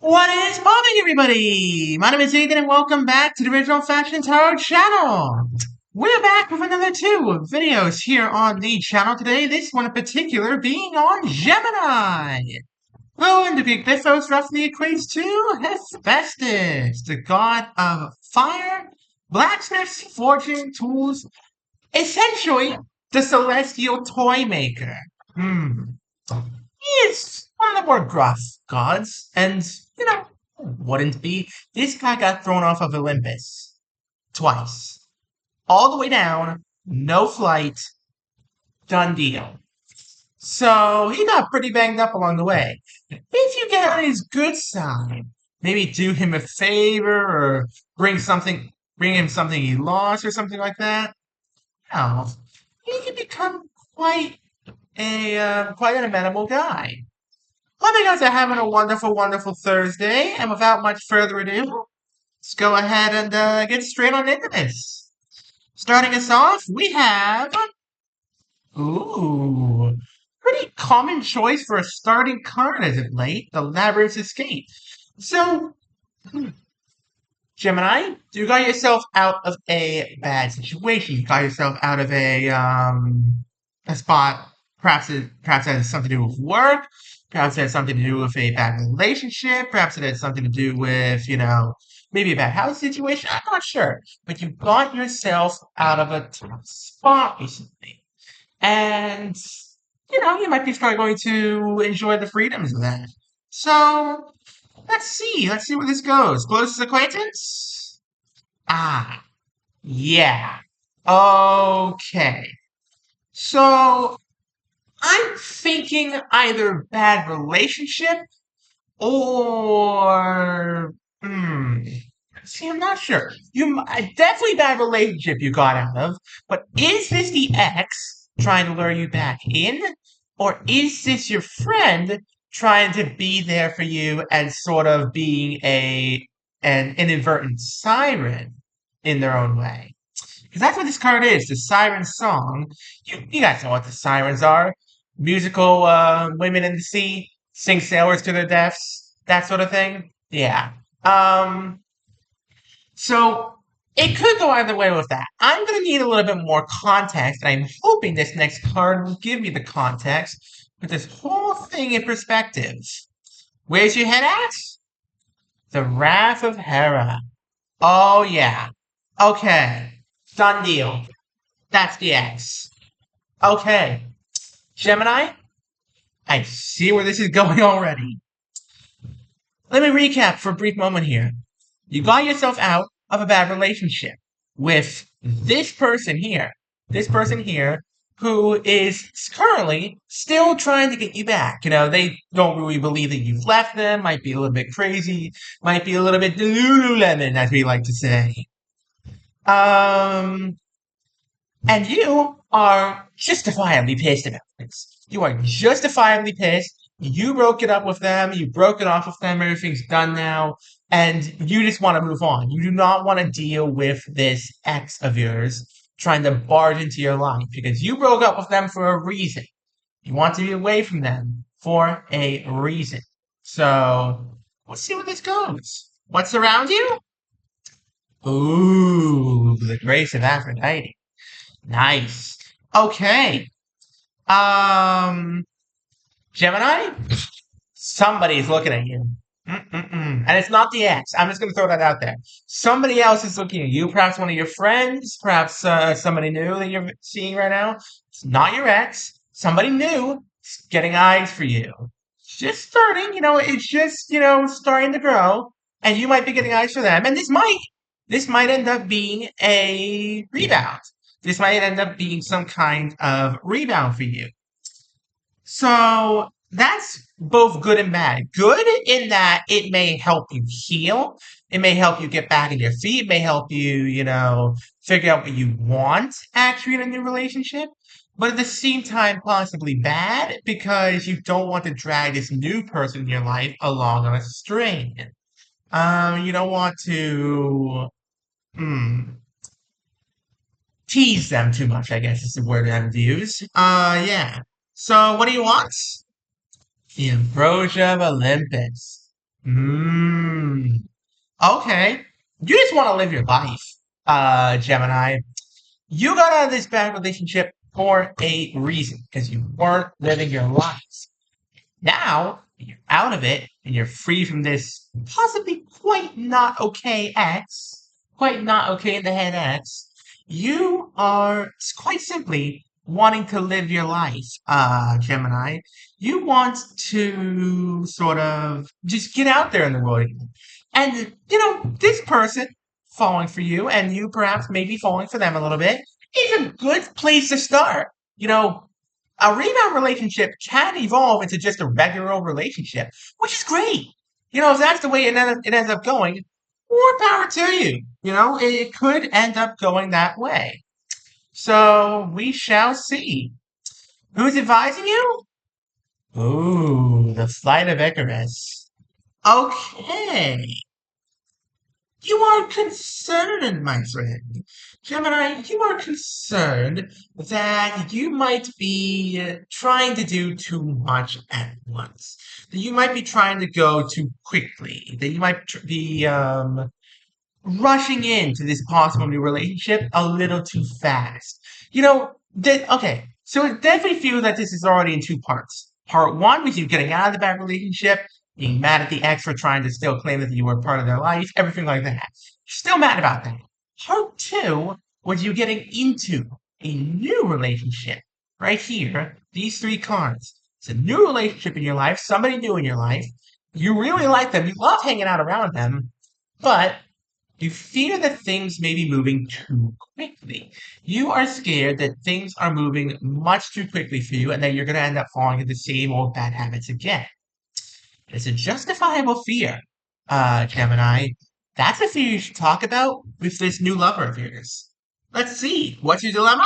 What is popping, everybody? My name is Ethan, and welcome back to the Original Fashion Tarot channel. We're back with another two videos here on the channel today. This one in particular being on Gemini, who in the Greek mythos roughly equates to Hephaestus, the god of fire, blacksmiths, forging tools, essentially the celestial toy maker. He is one of the more gruff gods, and, wouldn't be. This guy got thrown off of Olympus twice. All the way down, no flight, done deal. So he got pretty banged up along the way. If you get on his good side, maybe do him a favor or bring him something he lost or something like that, well, he can become quite an amenable guy. Hope you guys are having a wonderful, wonderful Thursday. And without much further ado, let's go ahead and get straight on into this. Starting us off, we have... Ooh, pretty common choice for a starting card as of late, the Labyrinth's Escape. So, Gemini, you got yourself out of a bad situation. You got yourself out of a spot. Perhaps it has something to do with work. Perhaps it has something to do with a bad relationship. Perhaps it has something to do with, maybe a bad house situation. I'm not sure. But you got yourself out of a tough spot recently. And, you might be going to enjoy the freedoms of that. So, let's see. Let's see where this goes. Closest acquaintance? Ah, yeah. Okay. So, I'm thinking either bad relationship or see, I'm not sure. Definitely bad relationship you got out of, but is this the ex trying to lure you back in, or is this your friend trying to be there for you and sort of being an inadvertent siren in their own way? Because that's what this card is, the siren song. You guys know what the sirens are. Musical women in the sea, sing sailors to their deaths, that sort of thing. Yeah. So it could go either way with that. I'm going to need a little bit more context, and I'm hoping this next card will give me the context, put this whole thing in perspective. Where's your head at? The Wrath of Hera. Oh, yeah. Okay. Done deal. That's the X. Okay. Gemini, I see where this is going already. Let me recap for a brief moment here. You got yourself out of a bad relationship with this person here. This person here who is currently still trying to get you back. They don't really believe that you've left them, might be a little bit crazy, might be a little bit Lululemon, as we like to say. And you are justifiably pissed about this. You are justifiably pissed. You broke it up with them. You broke it off with them. Everything's done now. And you just want to move on. You do not want to deal with this ex of yours trying to barge into your life because you broke up with them for a reason. You want to be away from them for a reason. So, let's see where this goes. What's around you? Ooh, the grace of Aphrodite. Nice. Okay. Gemini, somebody's looking at you. And it's not the ex. I'm just going to throw that out there. Somebody else is looking at you. Perhaps one of your friends. Perhaps somebody new that you're seeing right now. It's not your ex. Somebody new is getting eyes for you. It's just starting. It's just, starting to grow. And you might be getting eyes for them. And this might end up being a rebound. This might end up being some kind of rebound for you. So that's both good and bad. Good in that it may help you heal. It may help you get back on your feet. It may help you, figure out what you want actually in a new relationship. But at the same time, possibly bad because you don't want to drag this new person in your life along on a string. You don't want to tease them too much, I guess is the word I would use. Yeah. So what do you want? The Ambrosia of Olympus. Hmm. Okay. You just want to live your life, Gemini. You got out of this bad relationship for a reason, because you weren't living your life. Now you're out of it and you're free from this possibly quite not okay ex, quite not okay in the head ex. You are quite simply wanting to live your life, Gemini. You want to sort of just get out there in the world again. And, this person falling for you and you perhaps maybe falling for them a little bit is a good place to start. You know, a rebound relationship can evolve into just a regular old relationship, which is great. If that's the way it ends up going, more power to you. It could end up going that way. So we shall see. Who's advising you? Ooh, the flight of Icarus. Okay. You are concerned, my friend. Gemini, you are concerned that you might be trying to do too much at once. That you might be trying to go too quickly. That you might be rushing into this possible new relationship a little too fast. Okay, so it definitely feels that this is already in two parts. Part one was you getting out of the bad relationship, being mad at the ex for trying to still claim that you were part of their life, everything like that. Still mad about that. Part two was you getting into a new relationship. Right here, these three cards. It's a new relationship in your life, somebody new in your life. You really like them, you love hanging out around them, but you fear that things may be moving too quickly. You are scared that things are moving much too quickly for you and that you're going to end up falling into the same old bad habits again. It's a justifiable fear, Gemini. That's a fear you should talk about with this new lover of yours. Let's see. What's your dilemma?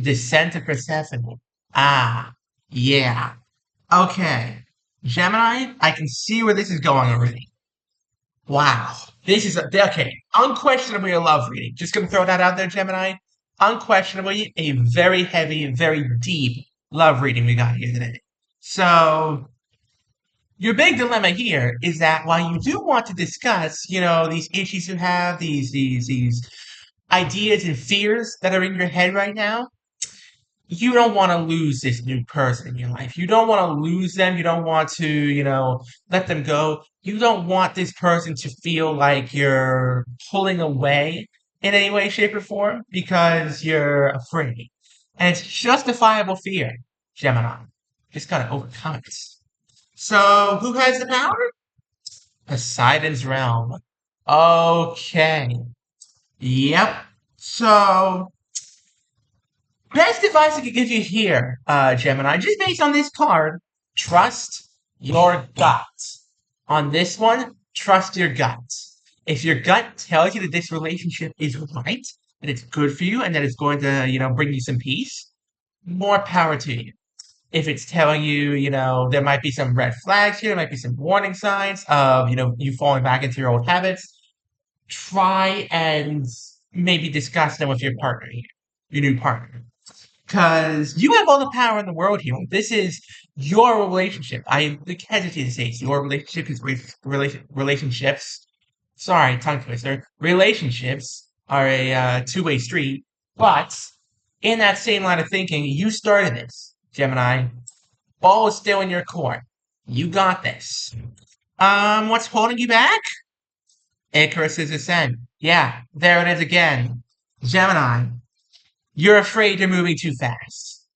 Descent of Persephone. Ah, yeah. Okay. Gemini, I can see where this is going already. Wow. This is okay. Unquestionably a love reading. Just gonna throw that out there, Gemini. Unquestionably a very heavy, very deep love reading we got here today. So your big dilemma here is that while you do want to discuss, these issues you have, these ideas and fears that are in your head right now, you don't want to lose this new person in your life. You don't want to lose them. You don't want to, let them go. You don't want this person to feel like you're pulling away in any way, shape, or form because you're afraid. And it's justifiable fear, Gemini. Just gotta overcome it. So, who has the power? Poseidon's realm. Okay. Yep. So, best advice I could give you here, Gemini, just based on this card, trust your gut. On this one, trust your gut. If your gut tells you that this relationship is right, that it's good for you, and that it's going to, bring you some peace, more power to you. If it's telling you, there might be some red flags here, there might be some warning signs of, you falling back into your old habits, try and maybe discuss them with your partner here, your new partner. Because you have all the power in the world here. This is your relationship. I hesitate to say it's your relationship because relationships, sorry, tongue twister, relationships are a two-way street. But in that same line of thinking, you started this, Gemini. Ball is still in your court. You got this. What's holding you back? Icarus's ascent. Yeah, there it is again. Gemini, you're afraid you're moving too fast.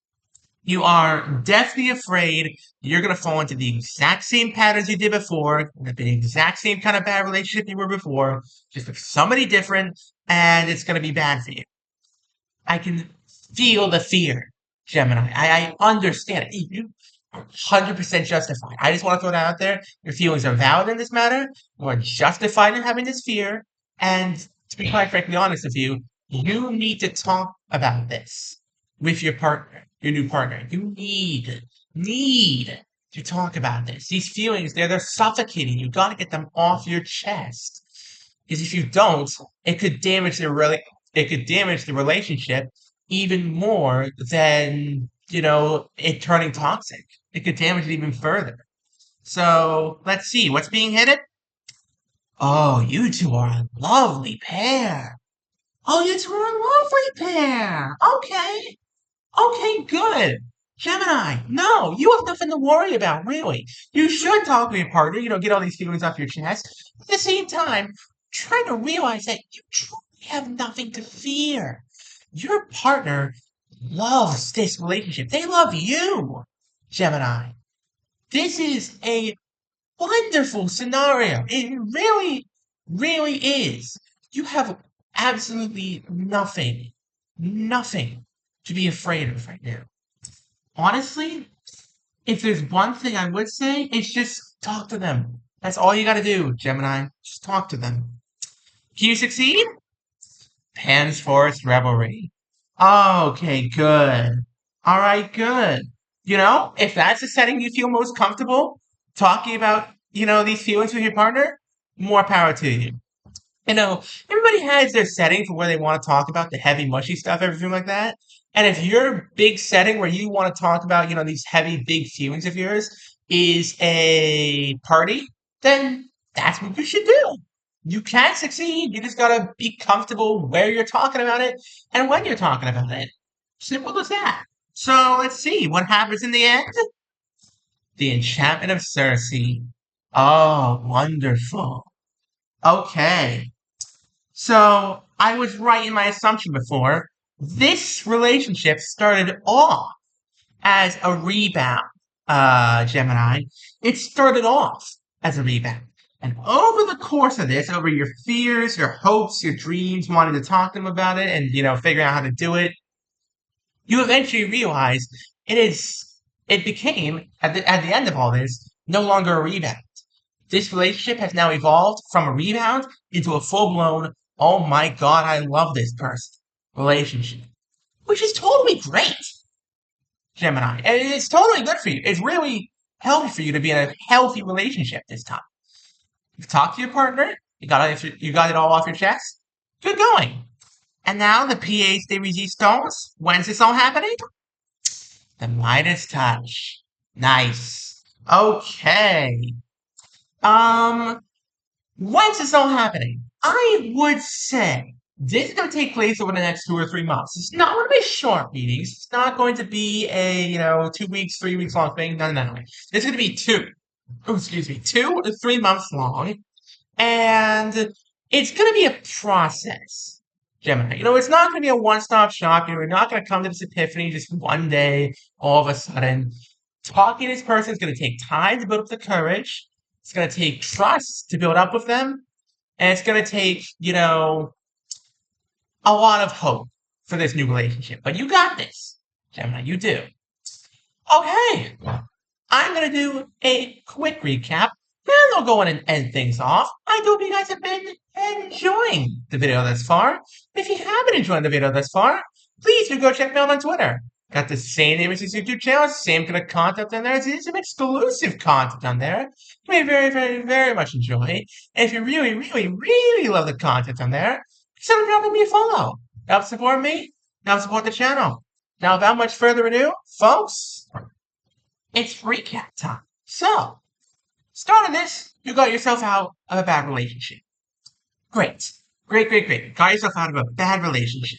You are deathly afraid you're going to fall into the exact same patterns you did before, the exact same kind of bad relationship you were before, just with somebody different, and it's going to be bad for you. I can feel the fear, Gemini. I understand it. You are 100% justified. I just want to throw that out there. Your feelings are valid in this matter. You are justified in having this fear. And to be quite frankly honest with you, you need to talk about this with your partner, your new partner. You need to talk about this. These feelings, they're suffocating. You got to get them off your chest. Because if you don't, it could damage the relationship even more than, it turning toxic. It could damage it even further. So let's see, what's being hidden? Oh, you two are a lovely pair. Oh, you two are a lovely pair. Okay. Okay, good. Gemini, no, you have nothing to worry about, really. You should talk to your partner, get all these feelings off your chest. At the same time, try to realize that you truly have nothing to fear. Your partner loves this relationship. They love you, Gemini. This is a wonderful scenario. It really, really is. You have absolutely nothing to be afraid of right now. Honestly, if there's one thing I would say, it's just talk to them. That's all you gotta do, Gemini. Just talk to them. Can you succeed? Pans Forest Revelry. Okay, good. Alright, good. If that's the setting you feel most comfortable talking about, these feelings with your partner, more power to you. Everybody has their setting for where they want to talk about the heavy, mushy stuff, everything like that. And if your big setting where you want to talk about, these heavy, big feelings of yours is a party, then that's what you should do. You can succeed. You just gotta be comfortable where you're talking about it and when you're talking about it. Simple as that. So let's see what happens in the end. The enchantment of Circe. Oh, wonderful. Okay. So I was right in my assumption before. This relationship started off as a rebound, Gemini. It started off as a rebound. And over the course of this, over your fears, your hopes, your dreams, wanting to talk to them about it and, figuring out how to do it, you eventually realize it became, at the end of all this, no longer a rebound. This relationship has now evolved from a rebound into a full-blown, oh my god, I love this person relationship. Which is totally great, Gemini. And it's totally good for you. It's really healthy for you to be in a healthy relationship this time. You've talked to your partner, you got it all off your chest, good going. And now the PAs de resistance. When's this all happening? The Midas touch. Nice. Okay. Um, When's this all happening? I would say this is going to take place over the next 2 or 3 months. It's not going to be short meetings. It's not going to be a, 2 weeks, 3 weeks long thing. No, no, no. It's going to be 2 to 3 months long. And it's going to be a process, Gemini. It's not going to be a one-stop shop. You're not going to come to this epiphany just one day, all of a sudden. Talking to this person is going to take time to build up the courage. It's going to take trust to build up with them. And it's going to take, a lot of hope for this new relationship. But you got this, Gemini. You do. Okay. I'm going to do a quick recap. Then I'll go in and end things off. I hope you guys have been enjoying the video thus far. If you haven't enjoyed the video thus far, please do go check me out on Twitter. Got the same name as this YouTube channel, same kind of content on there. There's some exclusive content on there. You may very, very, very much enjoy. And if you really, really, really love the content on there, consider dropping me a follow. Help support me, help support the channel. Now, without much further ado, folks, it's recap time. So, starting this, you got yourself out of a bad relationship. Great. Great, great, great. Got yourself out of a bad relationship.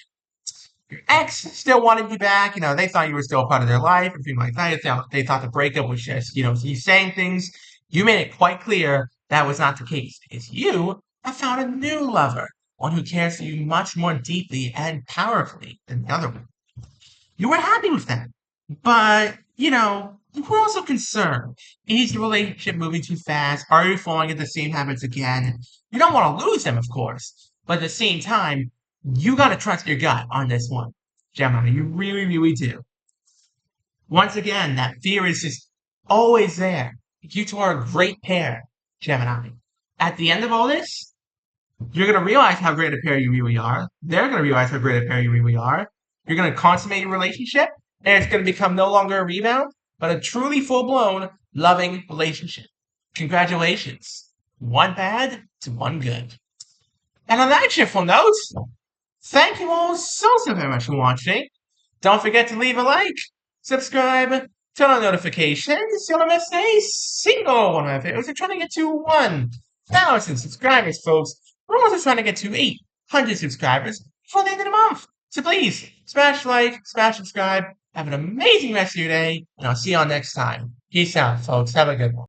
Your ex still wanted you back. They thought you were still a part of their life, everything like that. They thought the breakup was just, you saying things. You made it quite clear that was not the case because you have found a new lover, one who cares for you much more deeply and powerfully than the other one. You were happy with that. But, you were also concerned. Is the relationship moving too fast? Are you falling into the same habits again? You don't want to lose them, of course. But at the same time, you gotta trust your gut on this one, Gemini. You really, really do. Once again, that fear is just always there. You two are a great pair, Gemini. At the end of all this, you're gonna realize how great a pair you really are. They're gonna realize how great a pair you really are. You're gonna consummate your relationship, and it's gonna become no longer a rebound, but a truly full-blown, loving relationship. Congratulations. One bad to one good. And on that cheerful note, thank you all so very much for watching. Don't forget to leave a like, subscribe, turn on notifications. You'll never miss a single one of my videos. We're trying to get to 1,000 subscribers, folks. We're also trying to get to 800 subscribers before the end of the month. So please, smash like, smash subscribe. Have an amazing rest of your day, and I'll see y'all next time. Peace out, folks. Have a good one.